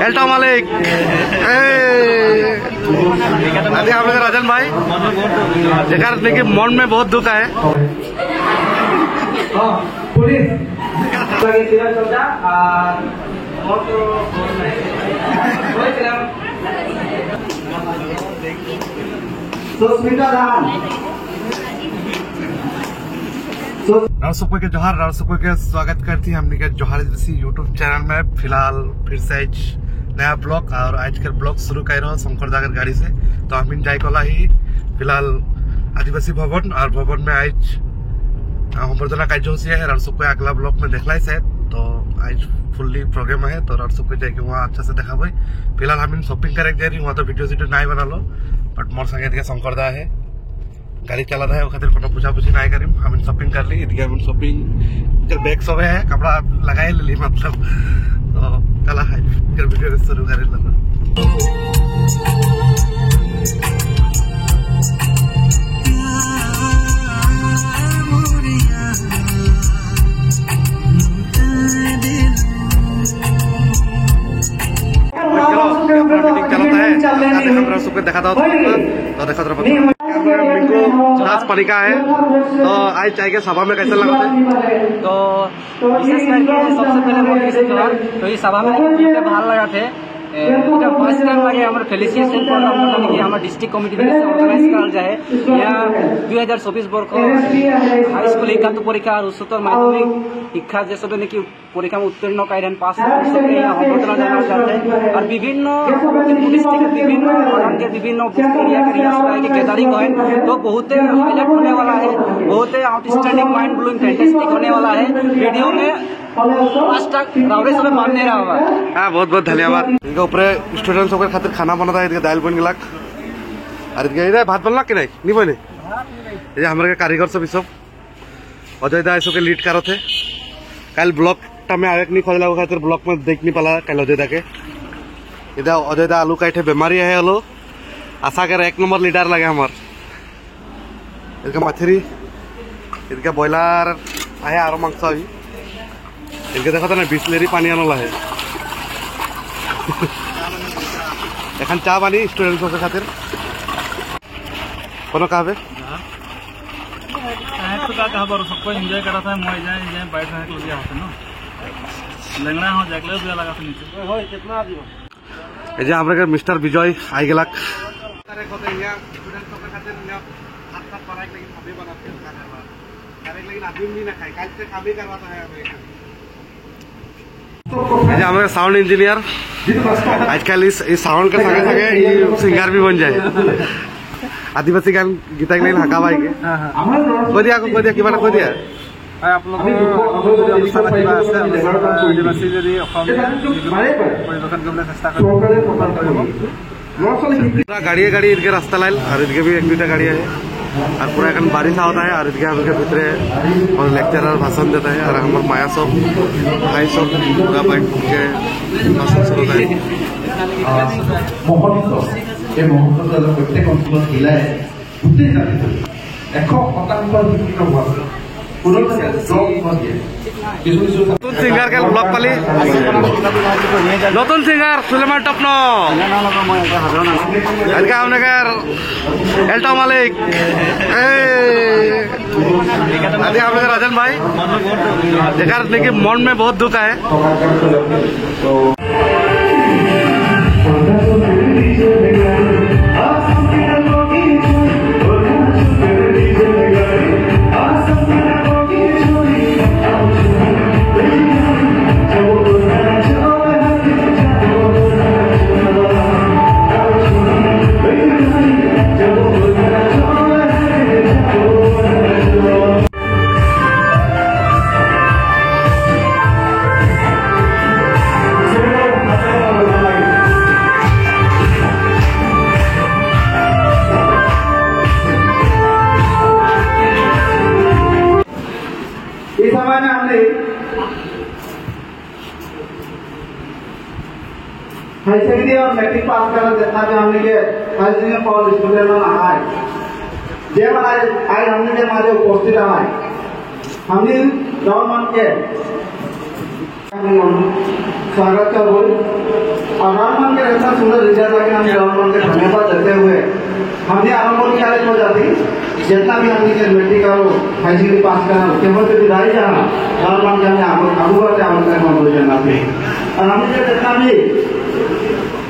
Alto मालिक अभी हम लोग राजन भाई जेकर लेकिन मन में बहुत दुख है। राउसुपे के जोहार राउसुपे के स्वागत करती है हमने के जोहार जैसी यूट्यूब चैनल में। फिलहाल फिर से आज नया ब्लॉग और आज के ब्लॉग शुरू कर रहा हूँ शंकर जागर गाड़ी से। तो हम जाए कला ही फिलहाल आदिवासी भवन और भवन में आज संबर्धना कार्यसूची है। राउसुपे अगला ब्लॉग में देखला शायद। तो आज फुल्ली प्रोग्राम है तो राउसुपे जाके वहाँ अच्छा से देखा भाई। फिलहाल हम शॉपिंग करे जा रही वहाँ तो वीडियो नहीं बना लो बट मोर संगे शंकर दा है गाड़ी चला है खातिर कोनो पूछा पूछी नहीं करी। हम शॉपिंग कर ली हम शॉपिंग बैग सब है कपड़ा लगाए ली मतलब। तो चला है फिर वीडियो शुरू करे देखा था तो देखा पलिका है। तो आज चाय के सभा में कैसे लगा थे? तो विशेष करके सबसे पहले मोटिवेशन तो ये सभा में भाग लगा थे फर्स्ट टाइम लगे हमारे फेलिसिएशन प्रोग्राम कि हमारे डिस्ट्रिक्ट कमिटी ऑर्गेनाइज करा जाए यहाँ 2024 वर्ष हाई स्कूल शिक्षा परीक्षा और उच्चतर माध्यमिक शिक्षा जे सब नाकि परीक्षा में उत्तीर्ण कर पास संबर्धना जाना चाहते हैं। और विभिन्न डिस्ट्रिक्ट विभिन्न प्रधान के विभिन्न एरिया के गैदरिंग है तो बहुत हाईलाइट होने वाला है, बहुत आउटस्टैंडिंग माइंड ब्लोइंग फैंटास्टिक होने वाला है। वीडियो में मानने रहा होगा। हाँ बहुत बहुत धन्यवाद। ऊपर स्टूडेंट सब खातिर खाना बना था दाल बन गला और भात बनला कि नहीं बने ये हमारे कारीगर सब अजय दा सबके लीड करो थे। कल ब्लॉक में आगे नहीं खोजला खातिर ब्लॉक में देख नहीं पाला कल अजय दा के इधर अजय दा आलू काटे बेमारी है हलो आशा कर 1 नंबर लीडर लगे हमार इनका मछली इनका ब्रॉयलर आए और मांस अभी इनके देखो तो ना 20 लीटर पानी आना है एखन चाह पानी स्टूडेंट सब खातिर कोनो कहबे तो का कहब सबको एंजॉय करा था मैं जाए बैठ रहे के लिए होते ना लंगड़ा हो जगले भी लगा था नीचे होय कितना आदमी ए जे हमरे मिस्टर विजय आई गेलक तारे को यहाँ स्टूडेंट सब खातिर यहाँ हाथ हाथ पढ़ाई लेकिन अभी बनाते हैं करे लेकिन आदमी भी ना खाए कल से काम ही करवाता है हमें हमारे साउंड इंजीनियर आजकल इस साउंड के संगे संगे सिंगर भी बन जाए। आदिवासी गान गीता के हका भाई के কৈ দিয়া কিবা কৈ দিয়া गाड़िए गाड़ी इनके रास्ता लाइल और इनके भी 1-2 गाड़ियाँ है और पूरा एक बारिश होता है और इनके हम भितरे और लेक्चरर भाषण देता है और हमारे माया सब भाई सब पूरा बैठ के भाषण शुरू होता है। नतुन सिंगार के ब्लॉग पाली नतुन सिंगार सुलेमान टपन एल्टो मालिक अभी हम लोग राजन भाई जेकर लेकिन मन में बहुत दुख है। हाई सेकेंडरी और मैट्रिक पास कर जितना भी हमने के हाई सेकेंडरी कॉलेज स्टूडेंट में आए जे आज हमने के मारे उपस्थित आए हमने गवर्नमेंट के स्वागत कर बोल और राममान के ऐसा सुंदर रिजल्ट लगे हम राममान के धन्यवाद देते हुए हमने आरंभ किया हो जाती जितना भी हमने के मेट्रिक और हाई सेकेंडरी पास करना केवल से विदाई जाना राममान के हमने आगू बढ़ते आगे तक हम बोल जाना थे और हमने जो जितना भी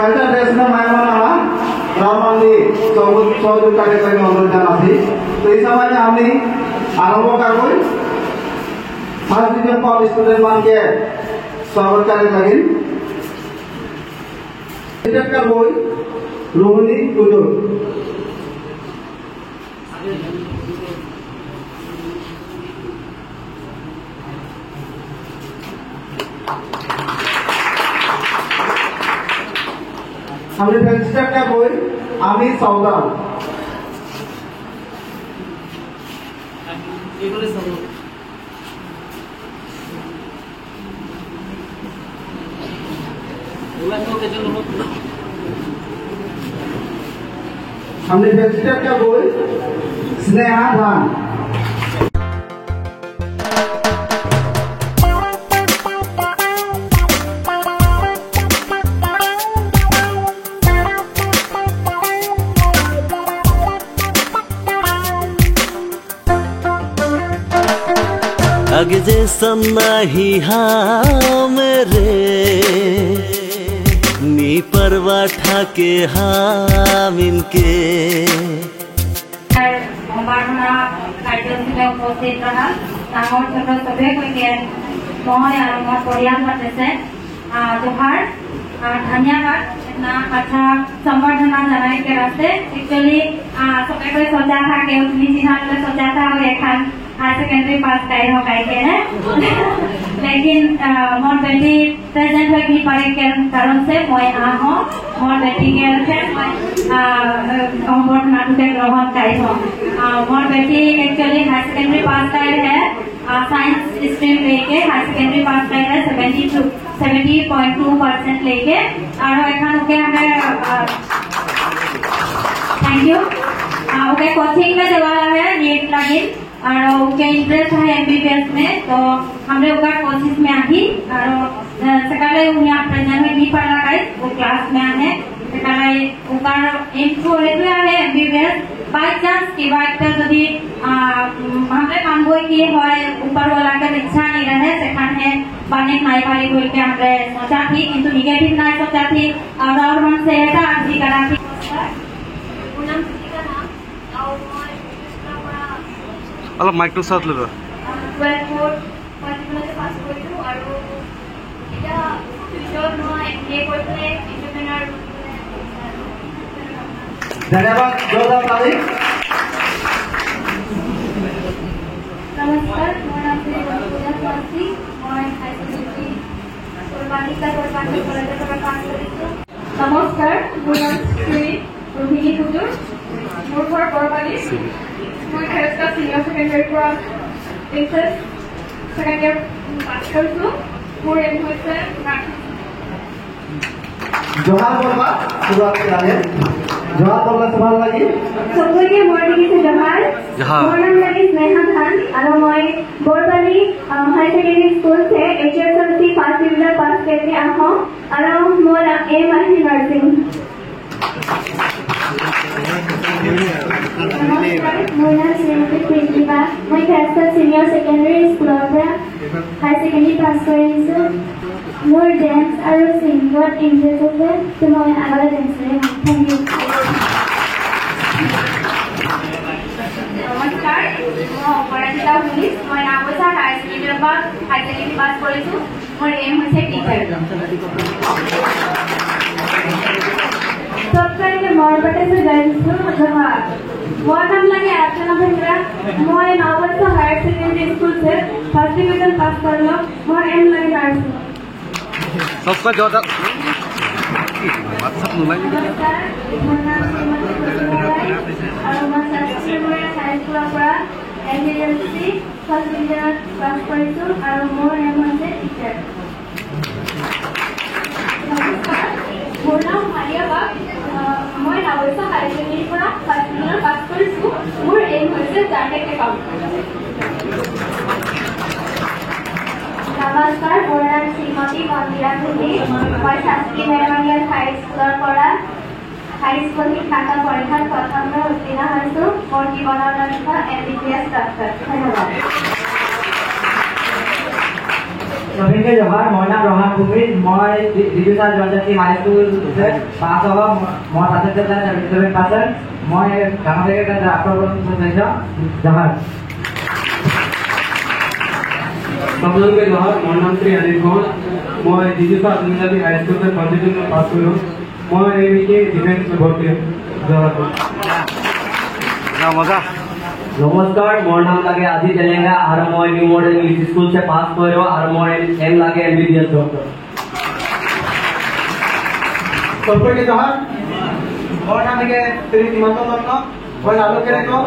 कल्चर ड्रेस में मेहमान आना राममान ने 100 कार्यक्रम में हम जाना थी तो इस समय में हमने आरंभ का कोई फर्स्ट डिवीजन कॉल स्टूडेंट मान के स्वागत करने लगे का बोल रोहिणी कुदुर हमने फेंसिटर का बोल आमिर सौदाल हमने फेंसिटर का बोल स्नेहा धान आगे जैसा नहीं मेरे नी परवा ठाके इनके কাৰ্যসূচীলৈ উপস্থিত ৰহা ডাঙৰ ছোট চবে কৈকে মই আৰু মোৰ পৰিয়াল পাতিছে জোহাৰ ধন্যবাদ इतना अच्छा संवर्धना जनाई के रास्ते एक्चुअली सबे कोई सोचा था कि उतनी चीज़ सोचा था और एक हाई सेकेंडरी पास कर हो गई के है लेकिन मोर बेटी प्रेजेंट हो नहीं पारे के कारण से मैं आहो मोर बेटी के फिर संवर्धना के ग्रहण कर हो मोर बेटी एक्चुअली हाई सेकेंडरी पास कर है साइंस स्ट्रीम लेके हाई सेकेंडरी पास कर है 70.2% लेके और एखन ओके हमें थैंक यू ओके कोचिंग में देवा है नीट लगी और ओके इंटरेस्ट है एमबीबीएस में तो हमने ओका कोचिंग में आही और सकाले उन्हें प्रेजेंट में नहीं पढ़ा गई वो क्लास में आने सकाले ओका इनको है एमबीबीएस बाय चांस की बात कर यदि हमने मांगो कि होय ऊपर वाला का इच्छा नहीं रहे सेखान है बने नाई पारी बोल के हमने सोचा थी किंतु नेगेटिव ना सोचा थी और मन से ऐसा आदि करा थी पूनम का नाम और मैं इसका बड़ा अलग माइक्रोसॉफ्ट ले लो 12 4 पर्टिकुलर पास कोई तो और এটা फ्यूचर नो एमबीए করতে এন্টারপ্রেনার धन्यवाद जोरदार ताली नमस्कार मेरा नाम है पूजा स्वास्थी और हाई सेकेंडरी बालिका कॉलेज में काम करती हूँ नमस्कार मेरा नाम श्री रोहिणी कुदुर मोर घर बरबाली मैं खेलता सीनियर सेकेंडरी पर इंटर सेकेंड ईयर पास करती हूँ मोर एम होइसे जोहार बोलबा शुरुआत कराले जोहार बोलना सवाल लगी सबके मॉर्निंग से जोहार मोर नाम लगी स्नेहा खान और मैं बोरबाली हाई सेकेंडरी स्कूल से एचएसएलसी फर्स्ट डिवीजन पास करके आहो और मोर एम है नर्सिंग मोर नाम श्रीमती प्रीतिभा मैं खेलता सीनियर सेकेंडरी स्कूल में हाई सेकेंडरी पास करिছো मोर डांस और सिंगर इंटरेस्ट है तो मैं आगे डांस थैंक यू नमस्कार मैं पराजिता पुलिस मैं नागोसा हाई सेकेंडरी पास करिছো मोर एम है टीचर सबसे मोर पटे से जाइছো जोहार मोर नाम लगे अर्चना भेंद्रा मैं नागोसा हाई सेकेंडरी स्कूल से फर्स्ट डिवीजन पास करलो मोर एम लगे नर्सिंग सबका जोरदार नमस्कार मोर नाम और मैं साइंस क्लास पर एमएलसी फर्स्ट डिवीजन पास करिছো और मोर एम है टीचर नमस्कार मोर नाम मारिया बाग मैं नागोसा हाई सेकेंडरी पर फर्स्ट डिवीजन पास करिছো मोर एम है चार्टेड अकाउंटेंट नमस्कार मोर नाम শ্ৰীমতী মন্দিৰা ধুলি মই শাস্ত্ৰী মেমৰিয়েল হাইস্কুলৰ পৰা হাইস্কুল শিক্ষান্ত পৰীক্ষাত প্ৰথমবাৰ উত্তীৰ্ণ হৈছোঁ। মোৰ জীৱনৰ লক্ষ্য MBBS ডক্টৰ। ধন্যবাদ। সবিনকে জহার মই নাম রহান ভূমিজ মই ডিভিজা জয়জাতি হাইস্কুল পাস হব মই পার্সেন্টেজ 77%। মই গাঁও থেকে আপনার জহার সকলকে জহার। মোর নাম শ্রী অনিল ঘোষ মই ডিভিজা জয়জাতি হাইস্কুল से 52 পাস করলো। মই এবিকে ডিফেন্স में भर्ती জহার। मजा नमस्कार मोर नाम लगे आदि तेलेंगा और मैं न्यू मॉडल इंग्लिश स्कूल से पास करो और मोर एम लगे MBBS डॉक्टर। सबके जहार मोर नाम लगे श्री हिमंत दत्त मैं लालू के को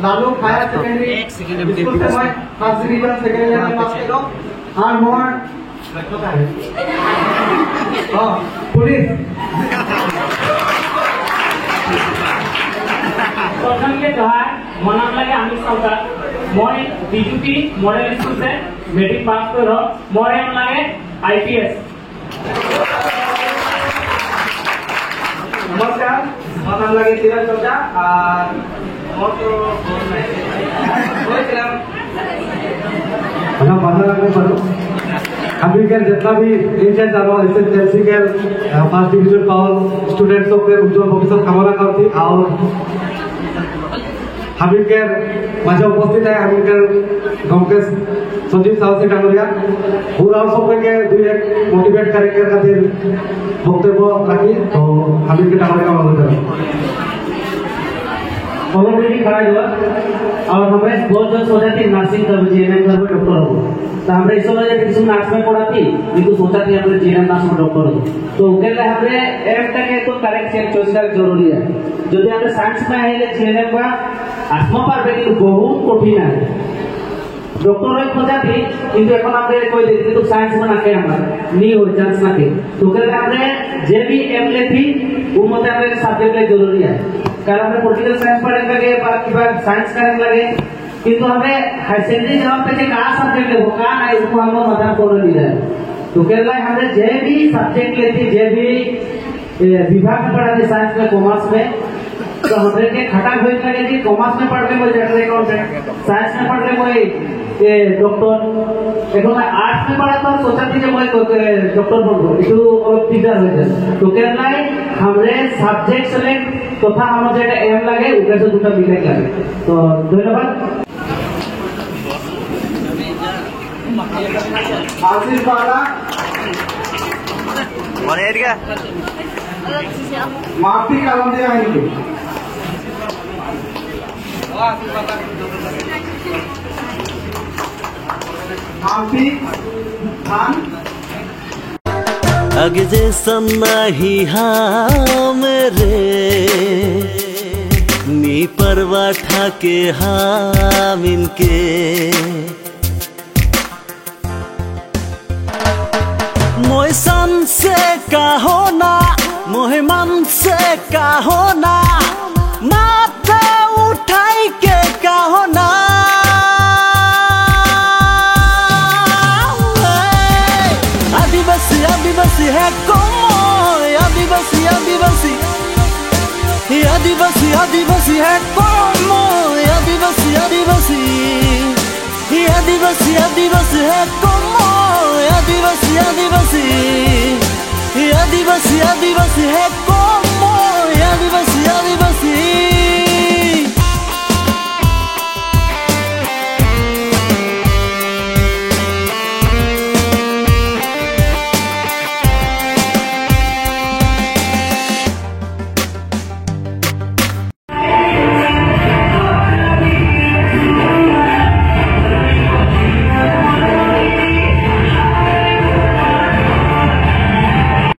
लालू हायर सेकेंडरी स्कूल से मैं first division second level pass करो और मोर पुलिस प्रथम के जहार मोर नाम लगे अमित सरकार मैं बीजेपी मॉडल स्कूल से मेट्रिक पास करो मोर एम लगे IPS। नमस्कार मोर नाम लगे तिरक चौजा और मोर तो अभी के जितना भी इंटेंस एसएसएलसी के फर्स्ट डिवीजन पावर स्टूडेंट्स के उज्जवल भविष्य कामना करती और हमीर के मजे उपस्थित है हमीर के गाँव के संजीव साहसी डांगरिया पूरा सबके दुई एक मोटिवेट करके खातिर वक्तव्य रखी तो हमीर के डांगरिया अनुरोध करें। खड़ा हुआ और हमें बहुत जल्द सोचा थी नर्सिंग कर GNM कर डॉक्टर हो तो हमने इस समय जब किसी नर्स में पढ़ा थी लेकिन सोचा थी हमने GNM नर्स में डॉक्टर हो तो उसके लिए हमने एम तक तो करेक्ट चॉइस कर जरूरी है। जो हमने साइंस में है GNM का आत्मा पर लेकिन बहुत कठिन है डॉक्टर खोजा थी किंतु এখন আমরা কই দেখি কিন্তু সায়েন্স में नाके हमरा नहीं हो चांस नाके तो कहले हमने जे भी एम लेथी वो मते हमरे सब्जेक्ट ले जरूरी है कारण हमने पॉलिटिकल साइंस पढ़ने लगे बाकी बात साइंस करने लगे किंतु हमें हाई सेकेंडरी जवाब पे का सब्जेक्ट लेबो का ना इसको हम मत कर ली है तो कहले हमने जे भी सब्जेक्ट लेथी जे भी विभाग में पढ़ाते साइंस में कॉमर्स में तो हमरे के खटा होई लगे जी कॉमर्स में पढ़ के कोई जनरल अकाउंटेंट साइंस में पढ़ के कोई डॉक्टर এখন आर्ट्स में पढ़ा तो सोचा थी कि मैं डॉक्टर बनबो একটু टीचर हो जाए तो कहलाई हमरे सब्जेक्ट सेलेक्ट तथा हमर जेटा एम लागे ओकरा से दुटा मिले लागे तो धन्यवाद। आशीष बाला और एरिया माफी कलम दिया है इनके माफी खान आगे जैसा नहीं हाँ मेरे नी परवा ठाके हम इनके मोह सन से कहो ना मोह मन से कहो ना माथा उठाई के कहो ना आदिवासी है como आदिवासी आदिवासी आदिवासी आदिवासी है como आदिवासी आदिवासी आदिवासी आदिवासी है como आदिवासी आदिवासी आदिवासी आदिवासी है como